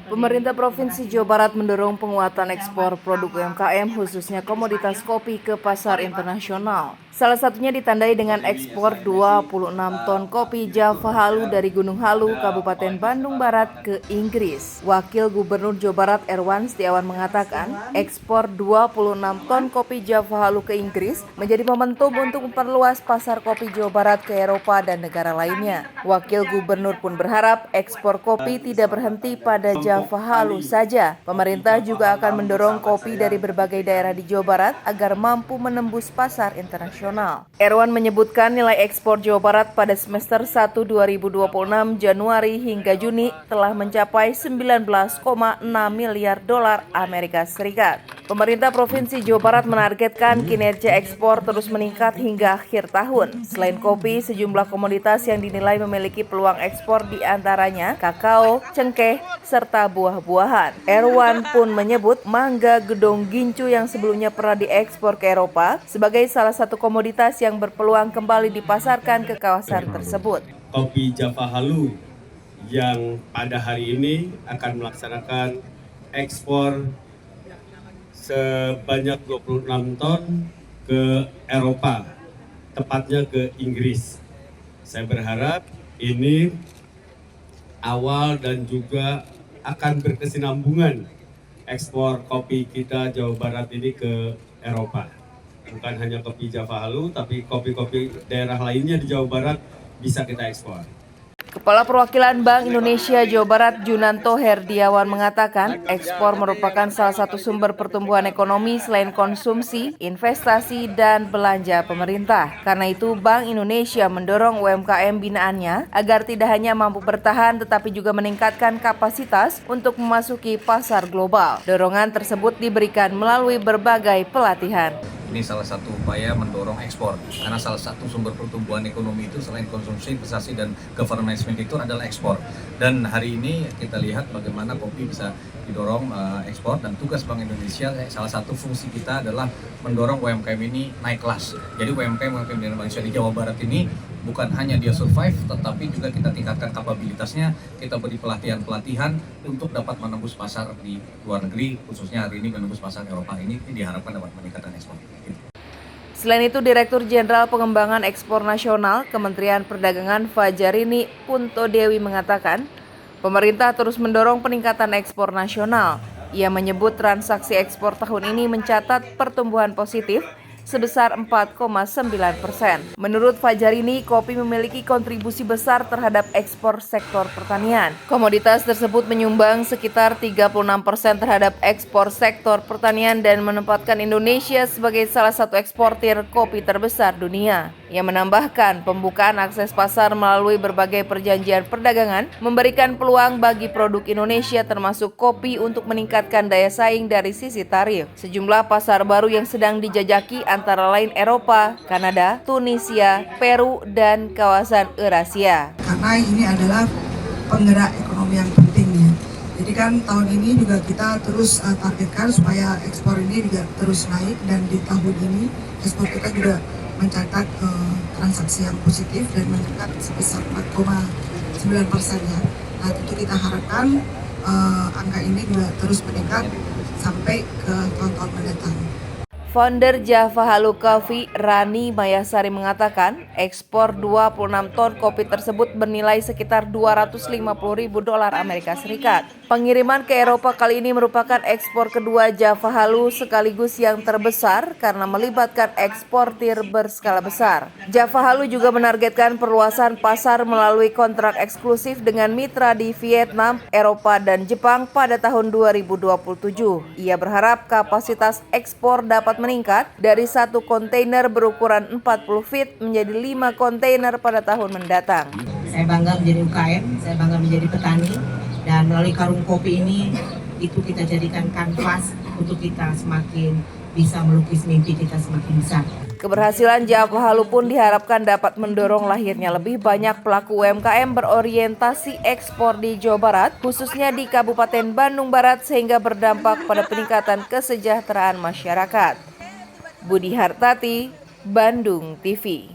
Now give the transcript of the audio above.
Pemerintah Provinsi Jawa Barat mendorong penguatan ekspor produk UMKM khususnya komoditas kopi ke pasar internasional. Salah satunya ditandai dengan ekspor 26 ton kopi Java Halu dari Gunung Halu, Kabupaten Bandung Barat ke Inggris. Wakil Gubernur Jawa Barat Erwan Setiawan mengatakan, ekspor 26 ton kopi Java Halu ke Inggris menjadi momentum untuk memperluas pasar kopi Jawa Barat ke Eropa dan negara lainnya. Wakil Gubernur pun berharap ekspor kopi tidak berhenti pada Java Halu saja. Pemerintah juga akan mendorong kopi dari berbagai daerah di Jawa Barat agar mampu menembus pasar internasional. Erwan menyebutkan nilai ekspor Jawa Barat pada semester 1 2026 Januari hingga Juni telah mencapai 19,6 miliar dolar Amerika Serikat. Pemerintah Provinsi Jawa Barat menargetkan kinerja ekspor terus meningkat hingga akhir tahun. Selain kopi, sejumlah komoditas yang dinilai memiliki peluang ekspor diantaranya kakao, cengkeh, serta buah-buahan. Erwan pun menyebut mangga gedong gincu yang sebelumnya pernah diekspor ke Eropa sebagai salah satu komoditas yang berpeluang kembali dipasarkan ke kawasan tersebut. Kopi Java Halu yang pada hari ini akan melaksanakan ekspor sebanyak 26 ton ke Eropa, tepatnya ke Inggris. Saya berharap ini awal dan juga akan berkesinambungan ekspor kopi kita Jawa Barat ini ke Eropa. Bukan hanya kopi Java Halu, tapi kopi-kopi daerah lainnya di Jawa Barat bisa kita ekspor. Kepala Perwakilan Bank Indonesia Jawa Barat Junanto Herdiawan mengatakan ekspor merupakan salah satu sumber pertumbuhan ekonomi selain konsumsi, investasi, dan belanja pemerintah. Karena itu Bank Indonesia mendorong UMKM binaannya agar tidak hanya mampu bertahan tetapi juga meningkatkan kapasitas untuk memasuki pasar global. Dorongan tersebut diberikan melalui berbagai pelatihan. Ini salah satu upaya mendorong ekspor, karena salah satu sumber pertumbuhan ekonomi itu selain konsumsi, investasi, dan government management itu adalah ekspor. Dan hari ini kita lihat bagaimana kopi bisa didorong ekspor, dan tugas Bank Indonesia salah satu fungsi kita adalah mendorong UMKM ini naik kelas. Jadi UMKM di Indonesia di Jawa Barat ini bukan hanya dia survive, tetapi juga kita tingkatkan kapabilitasnya, kita beri pelatihan-pelatihan untuk dapat menembus pasar di luar negeri, khususnya hari ini menembus pasar Eropa ini diharapkan dapat meningkatkan ekspor. Selain itu, Direktur Jenderal Pengembangan Ekspor Nasional Kementerian Perdagangan Fajarini Punto Dewi mengatakan, pemerintah terus mendorong peningkatan ekspor nasional. Ia menyebut transaksi ekspor tahun ini mencatat pertumbuhan positif sebesar 4,9%. Menurut Fajarini, kopi memiliki kontribusi besar terhadap ekspor sektor pertanian. Komoditas tersebut menyumbang sekitar 36% terhadap ekspor sektor pertanian dan menempatkan Indonesia sebagai salah satu eksportir kopi terbesar dunia. Ia menambahkan, pembukaan akses pasar melalui berbagai perjanjian perdagangan memberikan peluang bagi produk Indonesia termasuk kopi untuk meningkatkan daya saing dari sisi tarif. Sejumlah pasar baru yang sedang dijajaki antara lain Eropa, Kanada, Tunisia, Peru, dan kawasan Eurasia. Karena ini adalah penggerak ekonomi yang penting ya. Jadi kan tahun ini juga kita terus targetkan supaya ekspor ini juga terus naik, dan di tahun ini ekspor kita juga mencatat transaksi yang positif dan meningkat sebesar 4,9% ya. Nah tentu kita harapkan angka ini juga terus meningkat sampai ke tahun-tahun mendatang. Founder Java Halu Coffee, Rani Mayasari mengatakan, ekspor 26 ton kopi tersebut bernilai sekitar 250.000 dolar Amerika Serikat. Pengiriman ke Eropa kali ini merupakan ekspor kedua Java Halu sekaligus yang terbesar karena melibatkan eksportir berskala besar. Java Halu juga menargetkan perluasan pasar melalui kontrak eksklusif dengan mitra di Vietnam, Eropa, dan Jepang pada tahun 2027. Ia berharap kapasitas ekspor dapat meningkat dari satu kontainer berukuran 40 feet menjadi 5 kontainer pada tahun mendatang. Saya bangga menjadi UKM, saya bangga menjadi petani, dan melalui karung kopi ini itu kita jadikan kanvas untuk kita semakin bisa melukis mimpi kita semakin besar. Keberhasilan Java Halu pun diharapkan dapat mendorong lahirnya lebih banyak pelaku UMKM berorientasi ekspor di Jawa Barat, khususnya di Kabupaten Bandung Barat, sehingga berdampak pada peningkatan kesejahteraan masyarakat. Budi Hartati, Bandung TV.